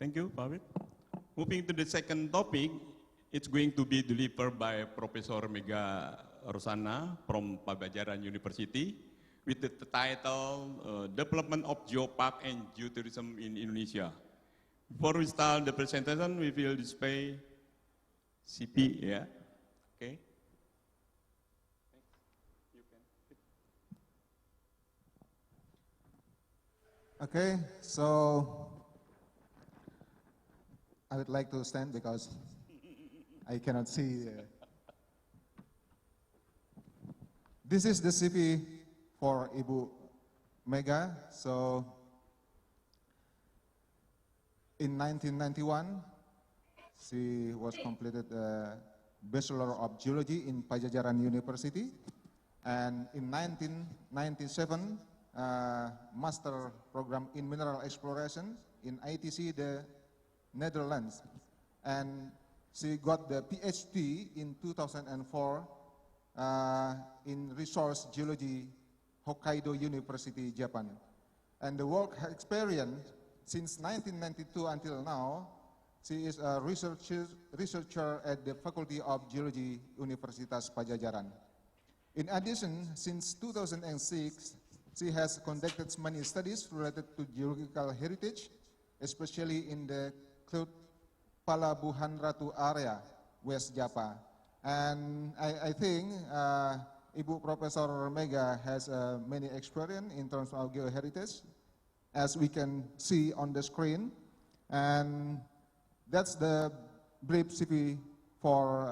Thank you, Pak Wid. Moving to the second topic, it's going to be delivered by Professor Mega Rosana from Pajajaran University with the title Development of Geopark and Geotourism in Indonesia. Before we start the presentation, we will display CP, yeah, okay. Okay, so I would like to stand because I cannot see. This is the CP for Ibu Mega. So in 1991, she was completed a Bachelor of Geology in Pajajaran University, and in 1997, Master Program in Mineral Exploration in ITC, the Netherlands, and she got the PhD in 2004 in Resource Geology, Hokkaido University, Japan. And the work experience since 1992 until now, she is a researcher at the Faculty of Geology, Universitas Pajajaran. In addition, since 2006, she has conducted many studies related to geological heritage, especially in the Clut Palabuhan Ratu area, West Java. And I think Ibu Professor Mega has many experience in terms of geoheritage, as we can see on the screen. And that's the brief CV for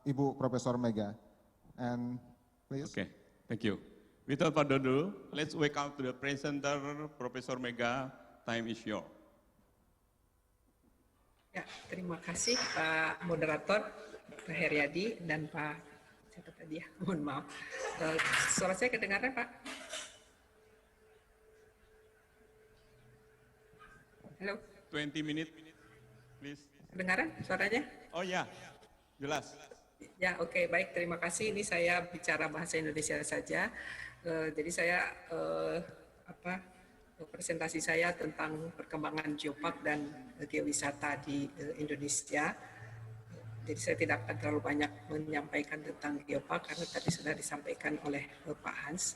Ibu Professor Mega. And please. Okay, thank you. Without further ado, let's welcome to the presenter, Profesor Mega. Time is yours. Ya, terima kasih Pak Moderator, Pak Heriadi, dan Pak siapa tadi ya, mohon maaf. Suara saya kedengaran Pak? Halo? 20 minutes, please. Kedengaran suaranya? Oh ya, jelas. Ya, oke, baik, terima kasih. Ini saya bicara bahasa Indonesia saja. Jadi saya presentasi saya tentang perkembangan geopark dan geowisata di Indonesia. Jadi saya tidak akan terlalu banyak menyampaikan tentang geopark karena tadi sudah disampaikan oleh Pak Hans.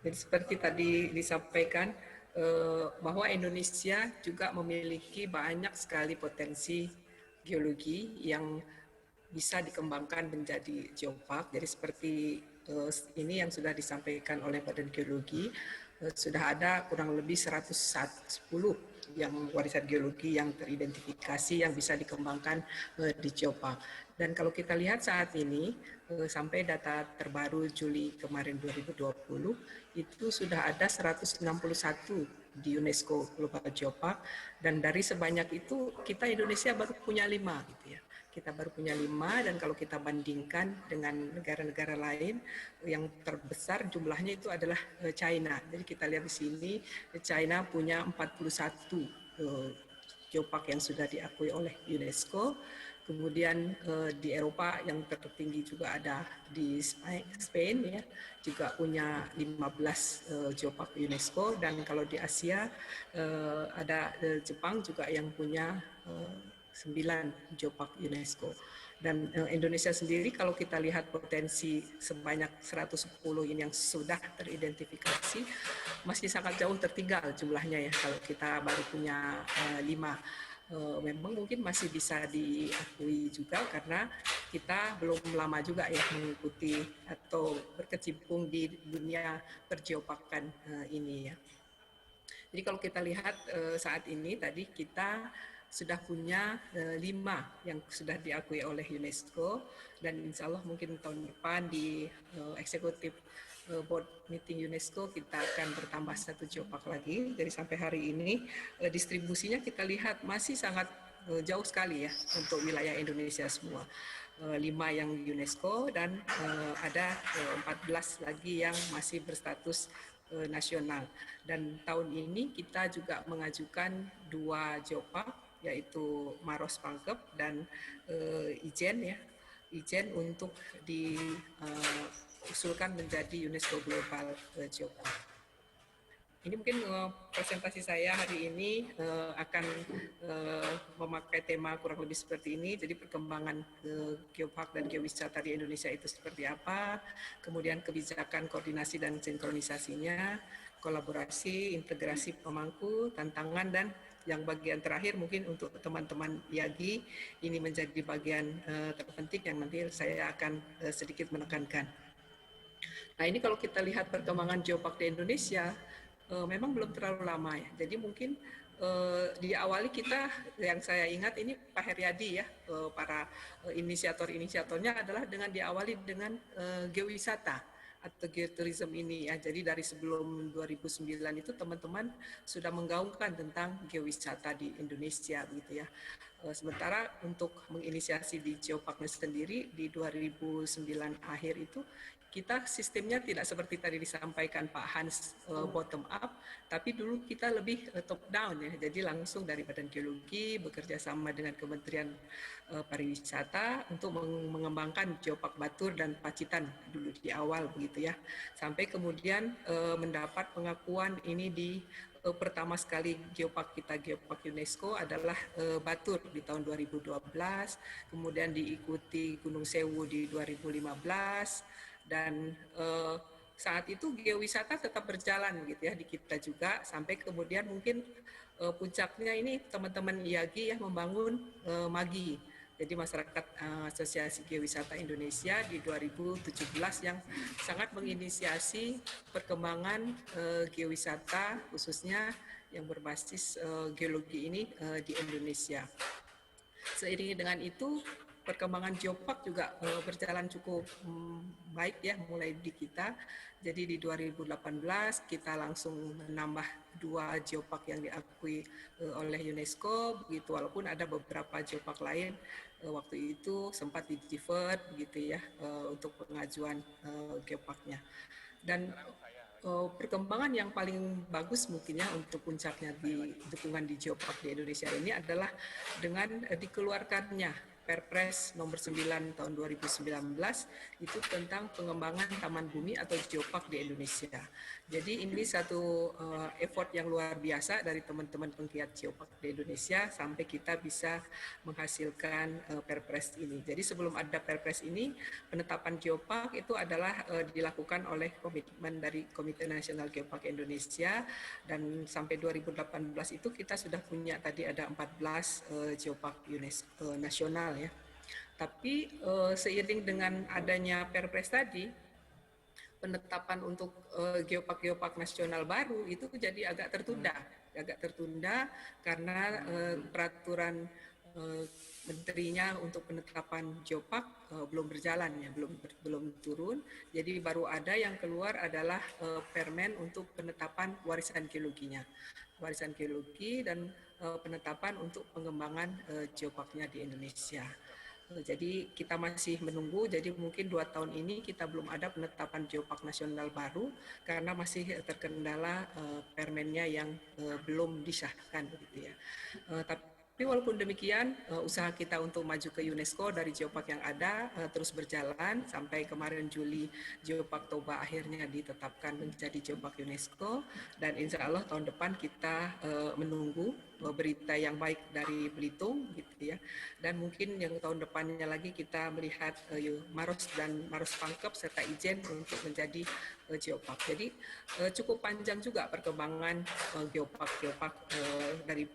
Jadi seperti tadi disampaikan, bahwa Indonesia juga memiliki banyak sekali potensi geologi yang bisa dikembangkan menjadi geopark. Jadi seperti ini yang sudah disampaikan oleh Badan Geologi, sudah ada kurang lebih 110 yang warisan geologi yang teridentifikasi yang bisa dikembangkan di geopark. Dan kalau kita lihat saat ini, sampai data terbaru Juli kemarin 2020, itu sudah ada 161 di UNESCO Global Geopark, dan dari sebanyak itu kita Indonesia baru punya 5 gitu ya. Kita baru punya 5, dan kalau kita bandingkan dengan negara-negara lain, yang terbesar jumlahnya itu adalah China. Jadi kita lihat di sini, China punya 41 geopark yang sudah diakui oleh UNESCO. Kemudian di Eropa yang tertinggi juga ada di Spain ya, juga punya 15 geopark UNESCO, dan kalau di Asia ada Jepang juga yang punya 9 geopark UNESCO. Dan Indonesia sendiri kalau kita lihat potensi sebanyak 110 ini yang sudah teridentifikasi, masih sangat jauh tertinggal jumlahnya ya kalau kita baru punya 5. Memang mungkin masih bisa diakui juga karena kita belum lama juga ya mengikuti atau berkecimpung di dunia pergeoparkan ini ya. Jadi kalau kita lihat saat ini tadi kita sudah punya 5 yang sudah diakui oleh UNESCO, dan insya Allah mungkin tahun depan di eksekutif board meeting UNESCO kita akan bertambah 1 geopark lagi. Jadi sampai hari ini distribusinya kita lihat masih sangat jauh sekali ya untuk wilayah Indonesia semua. 5 yang UNESCO dan ada 14 lagi yang masih berstatus nasional. Dan tahun ini kita juga mengajukan 2 geopark, yaitu Maros Pangkep dan Ijen ya. Ijen untuk usulkan menjadi UNESCO Global Geopark. Ini mungkin presentasi saya hari ini akan memakai tema kurang lebih seperti ini. Jadi perkembangan geopark dan geowisata di Indonesia itu seperti apa, kemudian kebijakan koordinasi dan sinkronisasinya, kolaborasi, integrasi pemangku, tantangan, dan yang bagian terakhir mungkin untuk teman-teman IAGI ini menjadi bagian terpenting yang nanti saya akan sedikit menekankan. Nah ini kalau kita lihat perkembangan geopark di Indonesia, memang belum terlalu lama ya. Jadi mungkin diawali kita, yang saya ingat ini Pak Heriadi ya, para inisiator-inisiatornya adalah dengan diawali dengan geowisata atau geotourism ini ya. Jadi dari sebelum 2009 itu teman-teman sudah menggaungkan tentang geowisata di Indonesia gitu ya. Sementara untuk menginisiasi di Geoparknya sendiri di 2009 akhir itu kita sistemnya tidak seperti tadi disampaikan Pak Hans bottom up, tapi dulu kita lebih top down ya. Jadi langsung dari Badan Geologi bekerja sama dengan Kementerian Pariwisata untuk mengembangkan Geopark Batur dan Pacitan dulu di awal begitu ya. Sampai kemudian mendapat pengakuan ini di pertama sekali geopark kita, geopark UNESCO adalah Batur di tahun 2012, kemudian diikuti Gunung Sewu di 2015, dan saat itu geowisata tetap berjalan gitu ya di kita juga, sampai kemudian mungkin puncaknya ini teman-teman IAGI ya membangun MAGI. Jadi Masyarakat Asosiasi Geowisata Indonesia di 2017 yang sangat menginisiasi perkembangan geowisata khususnya yang berbasis geologi ini di Indonesia. Seiring dengan itu perkembangan geopark juga berjalan cukup baik ya mulai di kita. Jadi di 2018 kita langsung menambah 2 geopark yang diakui oleh UNESCO begitu, walaupun ada beberapa geopark lain waktu itu sempat di-defer begitu ya untuk pengajuan geoparknya. Dan perkembangan yang paling bagus mungkin ya untuk puncaknya di dukungan di geopark di Indonesia ini adalah dengan dikeluarkannya Perpres nomor 9 tahun 2019 itu tentang pengembangan taman bumi atau geopark di Indonesia. Jadi ini satu effort yang luar biasa dari teman-teman penggiat geopark di Indonesia sampai kita bisa menghasilkan Perpres ini. Jadi sebelum ada Perpres ini, penetapan geopark itu adalah dilakukan oleh komitmen dari Komite Nasional Geopark Indonesia, dan sampai 2018 itu kita sudah punya tadi ada 14 geopark UNESCO nasional ya. Tapi seiring dengan adanya Perpres tadi, penetapan untuk geopark nasional baru itu jadi agak tertunda karena peraturan menterinya untuk penetapan geopark belum berjalan ya, belum turun. Jadi baru ada yang keluar adalah permen untuk penetapan warisan geologinya, warisan geologi dan penetapan untuk pengembangan geoparknya di Indonesia. Jadi kita masih menunggu, jadi mungkin 2 tahun ini kita belum ada penetapan geopark nasional baru karena masih terkendala permennya yang belum disahkan begitu ya. Tapi walaupun demikian, usaha kita untuk maju ke UNESCO dari geopark yang ada terus berjalan sampai kemarin Juli Geopark Toba akhirnya ditetapkan menjadi geopark UNESCO, dan insya Allah tahun depan kita menunggu berita yang baik dari Belitung gitu ya, dan mungkin yang tahun depannya lagi kita melihat Maros dan Maros Pangkep serta Ijen untuk menjadi geopark. Jadi cukup panjang juga perkembangan geopark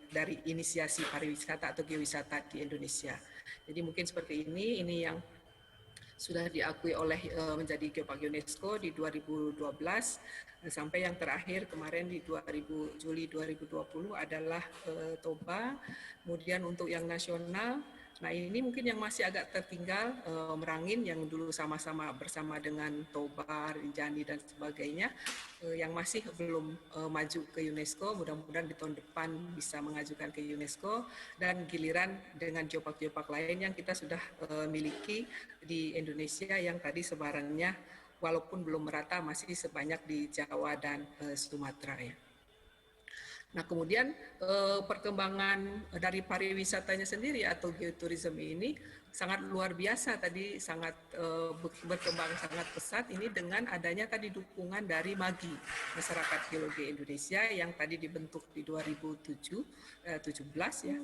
dari inisiasi pariwisata atau geowisata di Indonesia. Jadi mungkin seperti ini yang sudah diakui oleh menjadi geopark UNESCO di 2012 sampai yang terakhir kemarin di Juli 2020 adalah Toba. Kemudian untuk yang nasional, nah ini mungkin yang masih agak tertinggal, Merangin yang dulu sama-sama bersama dengan Toba, Rinjani dan sebagainya, yang masih belum maju ke UNESCO. Mudah-mudahan di tahun depan bisa mengajukan ke UNESCO, dan giliran dengan geopark-geopark lain yang kita sudah miliki di Indonesia yang tadi sebarannya walaupun belum merata masih sebanyak di Jawa dan Sumatera ya. Nah, kemudian perkembangan dari pariwisatanya sendiri atau geoturism ini sangat luar biasa tadi, sangat berkembang sangat pesat ini dengan adanya tadi dukungan dari MAGI, Masyarakat Geologi Indonesia, yang tadi dibentuk di 2017 ya.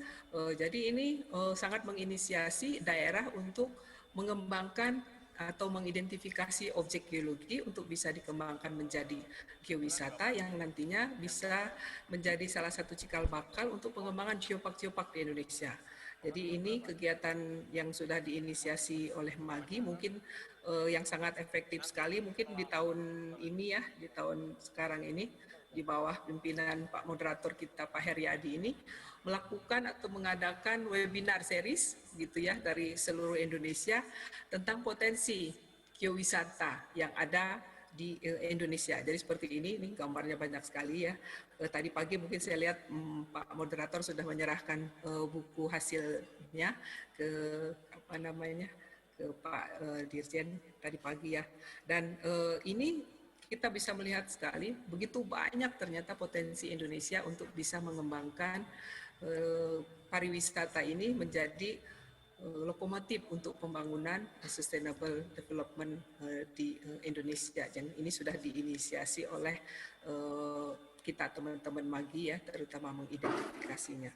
Jadi ini sangat menginisiasi daerah untuk mengembangkan atau mengidentifikasi objek geologi untuk bisa dikembangkan menjadi geowisata yang nantinya bisa menjadi salah satu cikal bakal untuk pengembangan geopark-geopark di Indonesia. Jadi ini kegiatan yang sudah diinisiasi oleh MAGI mungkin yang sangat efektif sekali mungkin di tahun ini ya, di tahun sekarang ini di bawah pimpinan Pak Moderator kita Pak Heriadi ini melakukan atau mengadakan webinar series gitu ya dari seluruh Indonesia tentang potensi geowisata yang ada di Indonesia. Jadi seperti ini gambarnya banyak sekali ya. Tadi pagi mungkin saya lihat Pak Moderator sudah menyerahkan buku hasilnya ke apa namanya ke Pak Dirjen tadi pagi ya. Dan ini kita bisa melihat sekali begitu banyak ternyata potensi Indonesia untuk bisa mengembangkan pariwisata ini menjadi lokomotif untuk pembangunan sustainable development di Indonesia. Dan ini sudah diinisiasi oleh kita teman-teman MAGI ya, terutama mengidentifikasinya.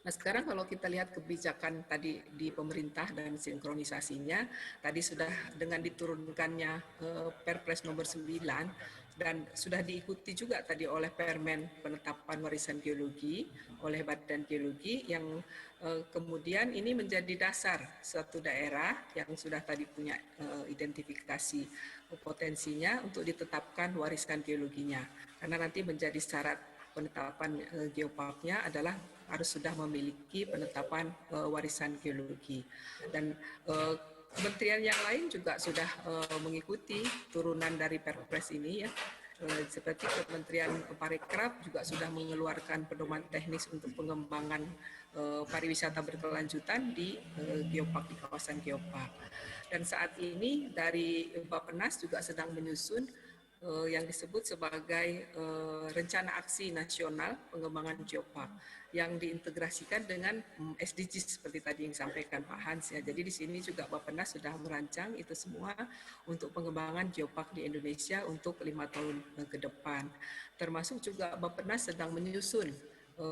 Nah, sekarang kalau kita lihat kebijakan tadi di pemerintah dan sinkronisasinya, tadi sudah dengan diturunkannya Perpres nomor 9 dan sudah diikuti juga tadi oleh Permen penetapan warisan geologi oleh Badan Geologi yang kemudian ini menjadi dasar suatu daerah yang sudah tadi punya identifikasi potensinya untuk ditetapkan warisan geologinya. Karena nanti menjadi syarat penetapan geoparknya adalah harus sudah memiliki penetapan warisan geologi. Dan kementerian yang lain juga sudah mengikuti turunan dari Perpres ini ya. Seperti Kementerian Parekraf juga sudah mengeluarkan pedoman teknis untuk pengembangan pariwisata berkelanjutan di geopark, di kawasan geopark. Dan saat ini dari Bappenas juga sedang menyusun yang disebut sebagai rencana aksi nasional pengembangan geopark yang diintegrasikan dengan SDGs seperti tadi yang disampaikan Pak Hans ya. Jadi di sini juga Bappenas sudah merancang itu semua untuk pengembangan geopark di Indonesia untuk 5 tahun ke depan. Termasuk juga Bappenas sedang menyusun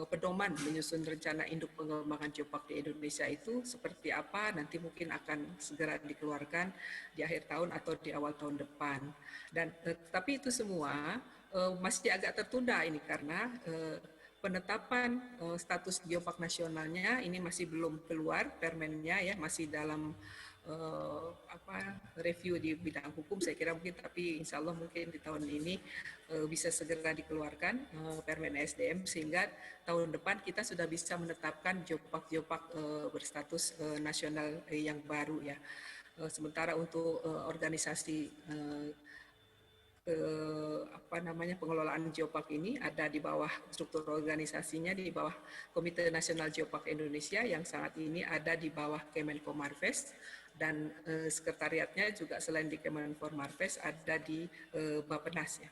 pedoman, menyusun rencana induk pengembangan geopark di Indonesia itu seperti apa, nanti mungkin akan segera dikeluarkan di akhir tahun atau di awal tahun depan. Dan tapi itu semua masih agak tertunda ini karena penetapan status geopark nasionalnya ini masih belum keluar permennya ya, masih dalam review di bidang hukum saya kira mungkin, tapi insya Allah mungkin di tahun ini bisa segera dikeluarkan Permen SDM sehingga tahun depan kita sudah bisa menetapkan geopark berstatus nasional yang baru ya. Sementara untuk organisasi pengelolaan geopark ini ada di bawah struktur organisasinya di bawah Komite Nasional Geopark Indonesia yang saat ini ada di bawah Kemenko Marves dan sekretariatnya juga selain di Kemenko Marves ada di Bappenas ya.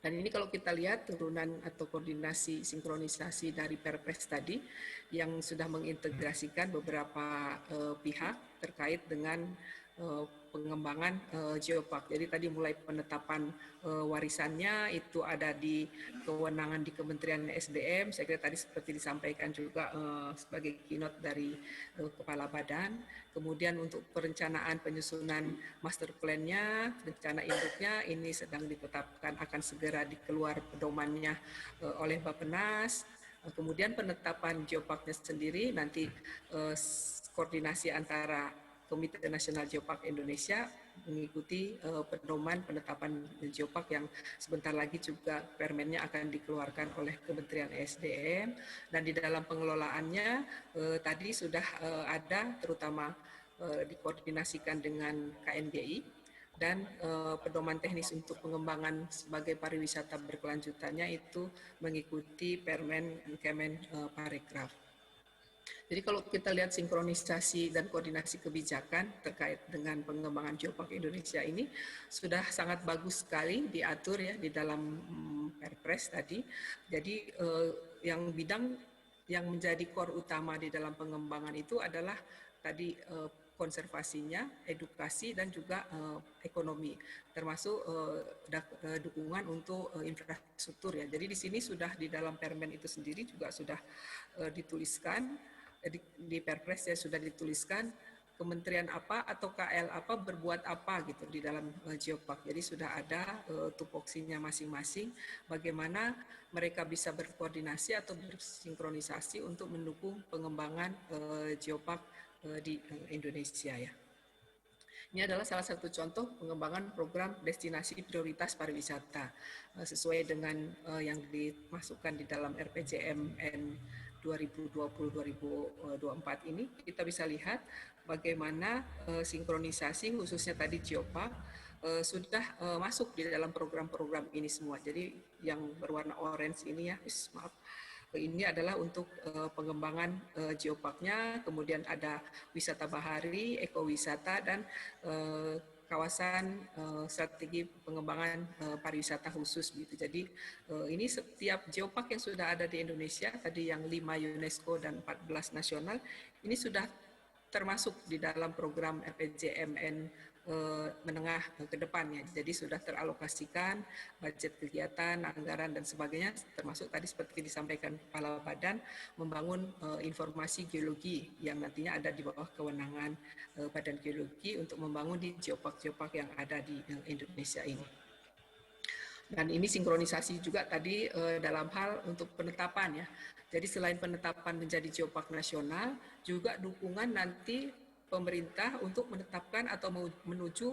Dan ini kalau kita lihat turunan atau koordinasi sinkronisasi dari Perpres tadi yang sudah mengintegrasikan beberapa pihak terkait dengan pengembangan geopark. Jadi tadi mulai penetapan warisannya itu ada di kewenangan di Kementerian SDM. Saya kira tadi seperti disampaikan juga sebagai keynote dari Kepala Badan. Kemudian untuk perencanaan penyusunan master plan-nya, rencana induknya ini sedang ditetapkan akan segera dikeluar pedomannya oleh Bappenas. Kemudian penetapan geoparknya sendiri nanti koordinasi antara Komite Nasional Geopark Indonesia mengikuti pedoman penetapan geopark yang sebentar lagi juga permennya akan dikeluarkan oleh Kementerian SDM, dan di dalam pengelolaannya tadi sudah ada terutama dikoordinasikan dengan KNGI dan pedoman teknis untuk pengembangan sebagai pariwisata berkelanjutannya itu mengikuti Permen Kemen Parekraf. Jadi kalau kita lihat sinkronisasi dan koordinasi kebijakan terkait dengan pengembangan Geopark Indonesia ini sudah sangat bagus sekali diatur ya di dalam Perpres tadi. Jadi yang bidang yang menjadi core utama di dalam pengembangan itu adalah tadi konservasinya, edukasi dan juga ekonomi, termasuk dukungan untuk infrastruktur ya. Jadi di sini sudah di dalam Permen itu sendiri juga sudah dituliskan di Perpres ya sudah dituliskan kementerian apa atau KL apa berbuat apa gitu di dalam Geopark. Jadi sudah ada tupoksinya masing-masing bagaimana mereka bisa berkoordinasi atau bersinkronisasi untuk mendukung pengembangan Geopark di Indonesia ya. Ini adalah salah satu contoh pengembangan program destinasi prioritas pariwisata sesuai dengan yang dimasukkan di dalam RPJMN 2020-2024 ini. Kita bisa lihat bagaimana sinkronisasi khususnya tadi Geopark sudah masuk di dalam program-program ini semua. Jadi yang berwarna orange ini ya, maaf. Ini adalah untuk pengembangan geoparknya, kemudian ada wisata bahari, ekowisata, dan kawasan strategi pengembangan pariwisata khusus gitu. Jadi ini setiap geopark yang sudah ada di Indonesia, tadi yang 5 UNESCO dan 14 nasional, ini sudah termasuk di dalam program RPJMN menengah ke depannya. Jadi sudah teralokasikan budget kegiatan, anggaran dan sebagainya, termasuk tadi seperti disampaikan Kepala Badan membangun informasi geologi yang nantinya ada di bawah kewenangan Badan Geologi untuk membangun di geopark-geopark yang ada di Indonesia ini. Dan ini sinkronisasi juga tadi dalam hal untuk penetapan ya. Jadi selain penetapan menjadi geopark nasional, juga dukungan nanti pemerintah untuk menetapkan atau menuju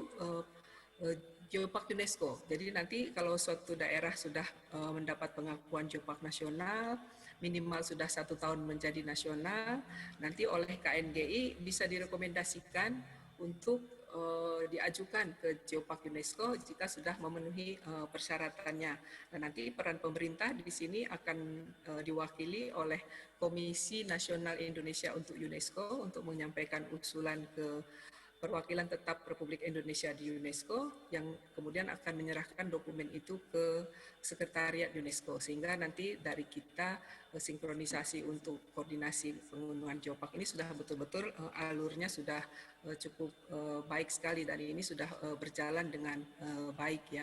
Geopark UNESCO. Jadi nanti kalau suatu daerah sudah mendapat pengakuan Geopark nasional, minimal sudah 1 tahun menjadi nasional, nanti oleh KNGI bisa direkomendasikan untuk diajukan ke Geopark UNESCO jika sudah memenuhi persyaratannya. Dan nanti peran pemerintah di sini akan diwakili oleh Komisi Nasional Indonesia untuk UNESCO untuk menyampaikan usulan ke perwakilan tetap Republik Indonesia di UNESCO yang kemudian akan menyerahkan dokumen itu ke Sekretariat UNESCO sehingga nanti dari kita sinkronisasi untuk koordinasi pengembangan Geopark ini sudah betul-betul alurnya sudah cukup baik sekali dan ini sudah berjalan dengan baik ya.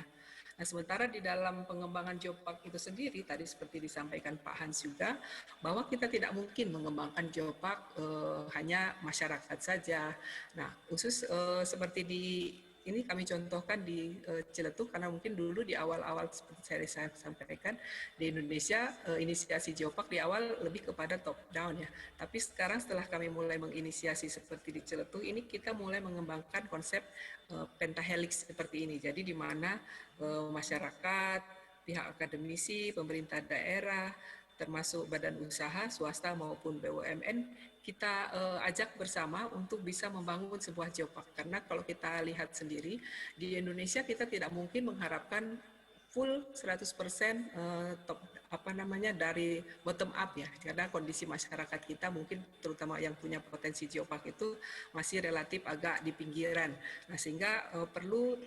Nah, sementara di dalam pengembangan Geopark itu sendiri, tadi seperti disampaikan Pak Hans juga, bahwa kita tidak mungkin mengembangkan Geopark hanya masyarakat saja. Nah, khusus seperti di ini kami contohkan di Ciletuh, karena mungkin dulu di awal-awal seperti saya sampaikan, di Indonesia inisiasi Geopark di awal lebih kepada top down ya. Tapi sekarang setelah kami mulai menginisiasi seperti di Ciletuh, ini kita mulai mengembangkan konsep pentahelix seperti ini. Jadi di mana masyarakat, pihak akademisi, pemerintah daerah, termasuk badan usaha, swasta maupun BUMN, kita ajak bersama untuk bisa membangun sebuah geopark. Karena kalau kita lihat sendiri, di Indonesia kita tidak mungkin mengharapkan full 100% top dari bottom up ya, karena kondisi masyarakat kita mungkin terutama yang punya potensi geopark itu masih relatif agak di pinggiran. Nah, sehingga perlu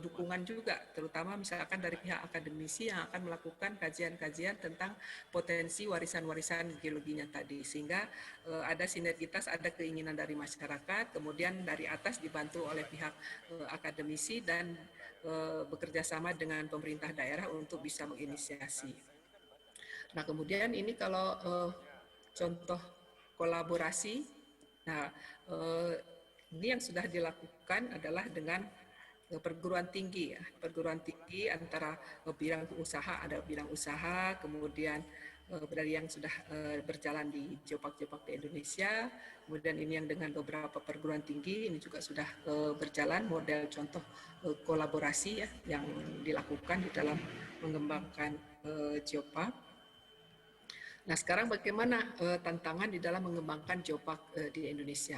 dukungan juga terutama misalkan dari pihak akademisi yang akan melakukan kajian-kajian tentang potensi warisan-warisan geologinya tadi, sehingga ada sinergitas, ada keinginan dari masyarakat, kemudian dari atas dibantu oleh pihak akademisi dan bekerja sama dengan pemerintah daerah untuk bisa menginisiasi. Nah, kemudian ini kalau contoh kolaborasi, nah ini yang sudah dilakukan adalah dengan perguruan tinggi ya, perguruan tinggi antara bidang usaha, ada bidang usaha, kemudian dari yang sudah berjalan di geopark-geopark di Indonesia, kemudian ini yang dengan beberapa perguruan tinggi, ini juga sudah berjalan model contoh kolaborasi ya yang dilakukan di dalam mengembangkan geopark. Nah, sekarang bagaimana tantangan di dalam mengembangkan geopark di Indonesia?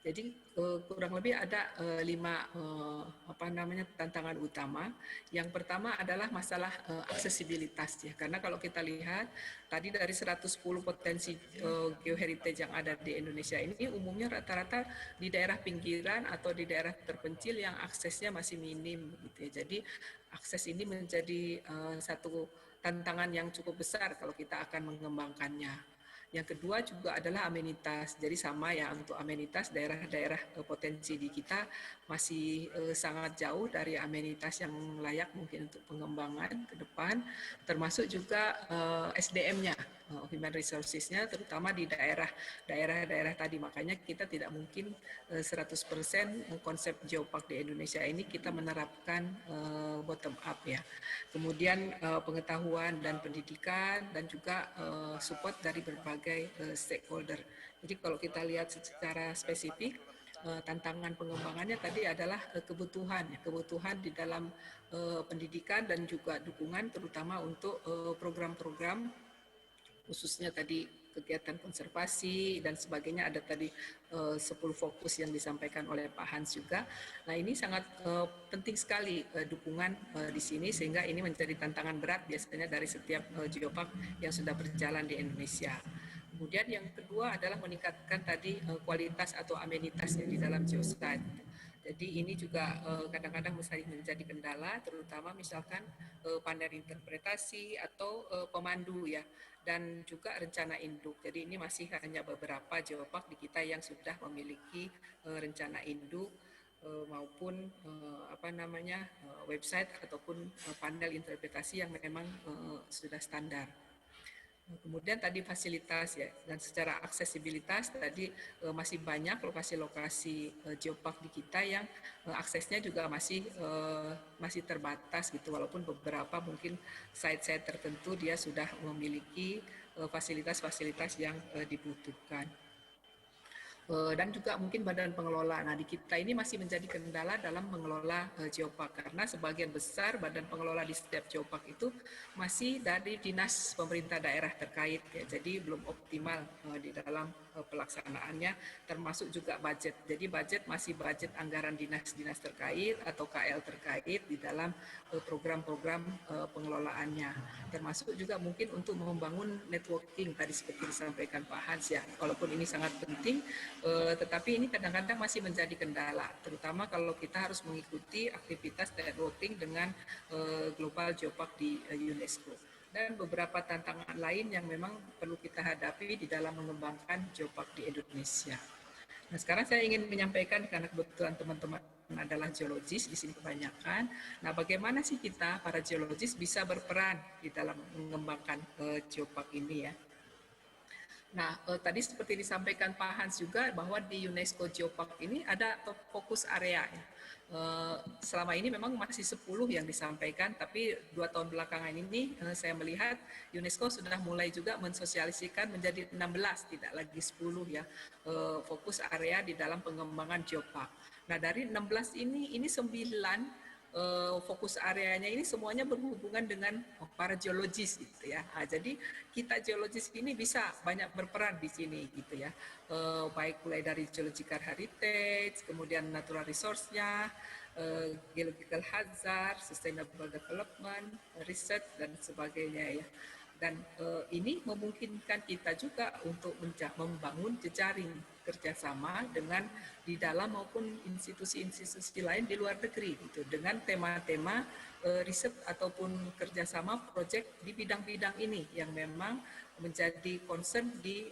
Jadi kurang lebih ada 5 tantangan utama. Yang pertama adalah masalah aksesibilitas ya. Karena kalau kita lihat tadi dari 110 potensi geoheritage yang ada di Indonesia ini umumnya rata-rata di daerah pinggiran atau di daerah terpencil yang aksesnya masih minim gitu ya. Jadi akses ini menjadi satu tantangan yang cukup besar kalau kita akan mengembangkannya. Yang kedua juga adalah amenitas. Jadi sama ya, untuk amenitas daerah-daerah potensi di kita masih sangat jauh dari amenitas yang layak mungkin untuk pengembangan ke depan, termasuk juga SDM-nya, human resources-nya, terutama di daerah-daerah tadi. Makanya kita tidak mungkin 100% konsep geopark di Indonesia ini kita menerapkan bottom up ya. Kemudian pengetahuan dan pendidikan dan juga support dari berbagai stakeholder. Jadi kalau kita lihat secara spesifik, tantangan pengembangannya tadi adalah kebutuhan di dalam pendidikan dan juga dukungan terutama untuk program-program khususnya tadi kegiatan konservasi dan sebagainya, ada tadi 10 fokus yang disampaikan oleh Pak Hans juga. Nah ini sangat penting sekali dukungan di sini, sehingga ini menjadi tantangan berat biasanya dari setiap geopark yang sudah berjalan di Indonesia. Kemudian yang kedua adalah meningkatkan tadi kualitas atau amenitas di dalam geosite. Jadi ini juga kadang-kadang menjadi kendala, terutama misalkan panel interpretasi atau pemandu ya, dan juga rencana induk. Jadi ini masih hanya beberapa geopark di kita yang sudah memiliki rencana induk maupun website ataupun panel interpretasi yang memang sudah standar. Kemudian tadi fasilitas ya, dan secara aksesibilitas tadi masih banyak lokasi-lokasi geopark di kita yang aksesnya juga masih terbatas gitu, walaupun beberapa mungkin site-site tertentu dia sudah memiliki fasilitas-fasilitas yang dibutuhkan. Dan juga mungkin badan pengelola. Nah, di kita ini masih menjadi kendala dalam mengelola geopark, karena sebagian besar badan pengelola di setiap geopark itu masih dari dinas pemerintah daerah terkait ya. Jadi belum optimal di dalam pelaksanaannya, termasuk juga budget. Jadi budget masih budget anggaran dinas-dinas terkait atau KL terkait di dalam program-program pengelolaannya. Termasuk juga mungkin untuk membangun networking tadi seperti disampaikan Pak Hans ya. Walaupun ini sangat penting, tetapi ini kadang-kadang masih menjadi kendala, terutama kalau kita harus mengikuti aktivitas networking dengan Global Geopark di UNESCO. Dan beberapa tantangan lain yang memang perlu kita hadapi di dalam mengembangkan geopark di Indonesia. Nah, sekarang saya ingin menyampaikan, karena kebetulan teman-teman adalah geologis di sini kebanyakan. Nah, bagaimana sih kita para geologis bisa berperan di dalam mengembangkan geopark ini ya? Nah, tadi seperti disampaikan Pak Hans juga bahwa di UNESCO Geopark ini ada fokus area. Selama ini memang masih 10 yang disampaikan, tapi 2 tahun belakangan ini saya melihat UNESCO sudah mulai juga mensosialisikan menjadi 16, tidak lagi 10 ya, fokus area di dalam pengembangan geopark. Nah, dari 16 ini 9 fokus areanya ini semuanya berhubungan dengan para geologis gitu ya. Nah, jadi kita geologis ini bisa banyak berperan di sini gitu ya. Baik mulai dari geological heritage, kemudian natural resource-nya, geological hazard, sustainable development, research dan sebagainya ya. Dan ini memungkinkan kita juga untuk membangun jejaring kerjasama dengan di dalam maupun institusi-institusi lain di luar negeri gitu, dengan tema-tema riset ataupun kerjasama proyek di bidang-bidang ini yang memang menjadi concern di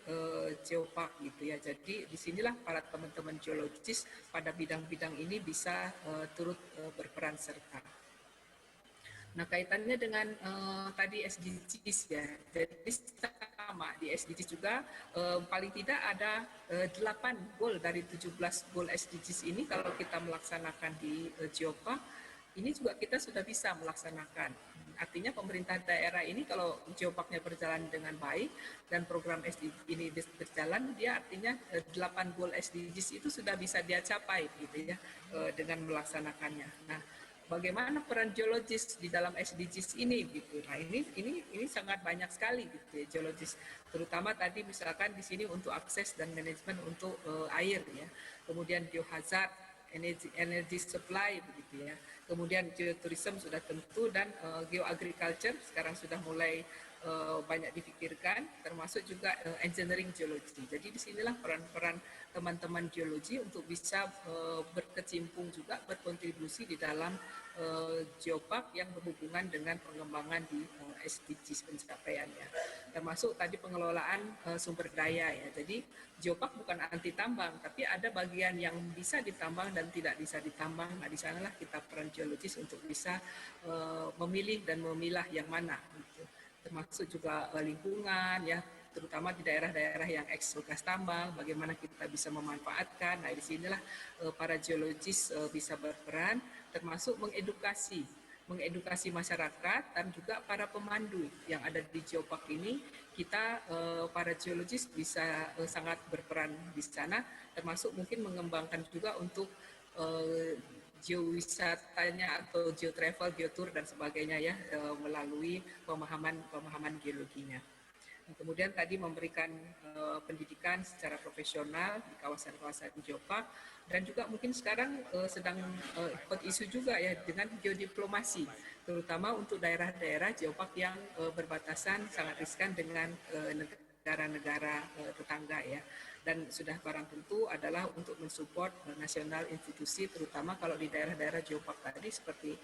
geopark gitu ya. Jadi disinilah para teman-teman geologis pada bidang-bidang ini bisa turut berperan serta. Nah, kaitannya dengan tadi SDGs ya, jadi sama di SDGs juga paling tidak ada 8 goal dari 17 goal SDGs ini kalau kita melaksanakan di geopark, ini juga kita sudah bisa melaksanakan. Artinya pemerintah daerah ini kalau geoparknya berjalan dengan baik dan program SDGs ini berjalan, dia artinya 8 goal SDGs itu sudah bisa dia capai gitu ya dengan melaksanakannya. Nah, bagaimana peran geologis di dalam SDGs ini gitu. Nah, ini sangat banyak sekali gitu ya geologis. Terutama tadi misalkan di sini untuk akses dan manajemen untuk air ya. Kemudian geohazard, energy supply begitu ya. Kemudian geotourism sudah tentu dan geoagriculture sekarang sudah mulai banyak dipikirkan, termasuk juga engineering geologi. Jadi disinilah peran-peran teman-teman geologi untuk bisa berkecimpung juga, berkontribusi di dalam geopark yang berhubungan dengan pengembangan di SDGs pencapaiannya. Termasuk tadi pengelolaan sumber daya ya. Jadi geopark bukan anti tambang, tapi ada bagian yang bisa ditambang dan tidak bisa ditambang. Nah, di sanalah kita peran geologis untuk bisa memilih dan memilah yang mana. Gitu. Termasuk juga lingkungan ya, terutama di daerah-daerah yang eks bekas tambang, bagaimana kita bisa memanfaatkan. Nah, di sinilah para geologis bisa berperan, termasuk mengedukasi masyarakat dan juga para pemandu yang ada di geopark ini. Kita para geologis bisa sangat berperan di sana, termasuk mungkin mengembangkan juga untuk geowisatanya atau geotravel, geotour dan sebagainya ya, melalui pemahaman geologinya. Kemudian tadi memberikan pendidikan secara profesional di kawasan-kawasan geopark, dan juga mungkin sekarang sedang hot isu juga ya dengan geodiplomasi, terutama untuk daerah-daerah geopark yang berbatasan sangat riskan dengan negara-negara tetangga ya. Dan sudah barang tentu adalah untuk mensupport nasional institusi, terutama kalau di daerah-daerah geopark tadi seperti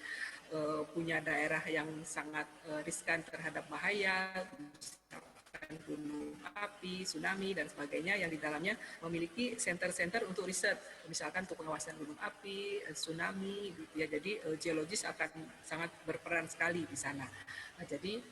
punya daerah yang sangat riskan terhadap bahaya, gunung api, tsunami, dan sebagainya, yang di dalamnya memiliki center-center untuk riset, misalkan untuk pengawasan gunung api, tsunami, gitu ya. Jadi geologis akan sangat berperan sekali di sana. Nah, jadi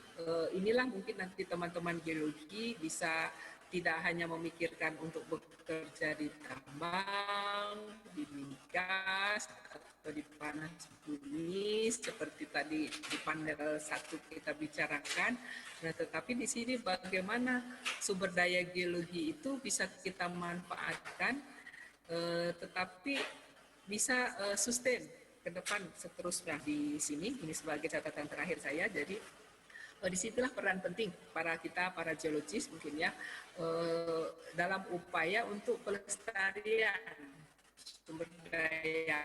inilah mungkin nanti teman-teman geologi bisa tidak hanya memikirkan untuk bekerja di tambang, di migas, atau di panas bumi, seperti tadi di panel 1 kita bicarakan. Nah, tetapi di sini bagaimana sumber daya geologi itu bisa kita manfaatkan, tetapi bisa sustain ke depan seterusnya di sini. Ini sebagai catatan terakhir saya. Jadi disitulah peran penting para geologis mungkin ya, dalam upaya untuk pelestarian sumber daya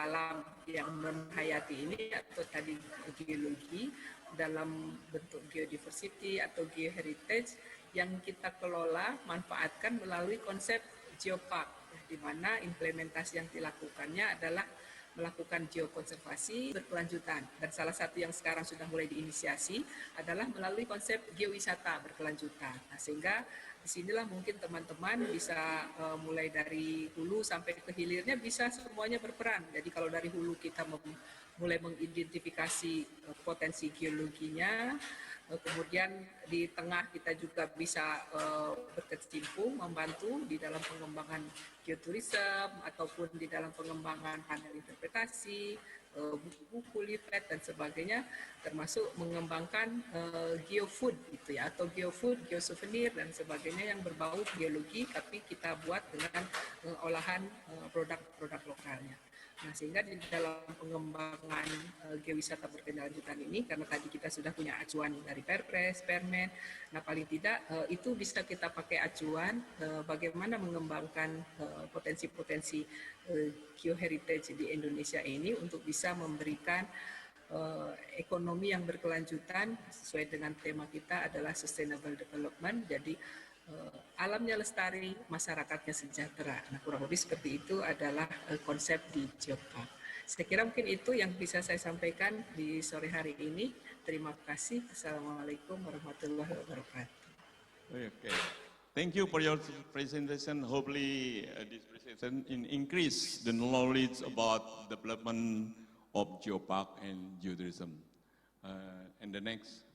alam yang menghayati ini, atau tadi geologi dalam bentuk geodiversity atau geoheritage yang kita kelola, manfaatkan melalui konsep geopark, di mana implementasi yang dilakukannya adalah melakukan geokonservasi berkelanjutan, dan salah satu yang sekarang sudah mulai diinisiasi adalah melalui konsep geowisata berkelanjutan. Nah, sehingga disinilah mungkin teman-teman bisa mulai dari hulu sampai ke hilirnya bisa semuanya berperan. Jadi kalau dari hulu kita mulai mengidentifikasi potensi geologinya, kemudian di tengah kita juga bisa berkecimpung, membantu di dalam pengembangan geotourism ataupun di dalam pengembangan panel interpretasi, buku-buku, leaflet dan sebagainya, termasuk mengembangkan geofood gitu ya, atau geofood, geosouvenir dan sebagainya yang berbau geologi tapi kita buat dengan olahan produk-produk lokalnya. Nah, sehingga di dalam pengembangan geowisata berkelanjutan ini, karena tadi kita sudah punya acuan dari Perpres, Permen, nah paling tidak itu bisa kita pakai acuan bagaimana mengembangkan potensi-potensi geoheritage di Indonesia ini untuk bisa memberikan ekonomi yang berkelanjutan sesuai dengan tema kita adalah sustainable development. Jadi alamnya lestari, masyarakatnya sejahtera. Nah, kurang lebih seperti itu adalah konsep di geopark. Saya kira mungkin itu yang bisa saya sampaikan di sore hari ini. Terima kasih. Assalamualaikum warahmatullahi wabarakatuh. Okay. Thank you for your presentation. Hopefully this presentation increase the knowledge about development of geopark and geotourism. And the next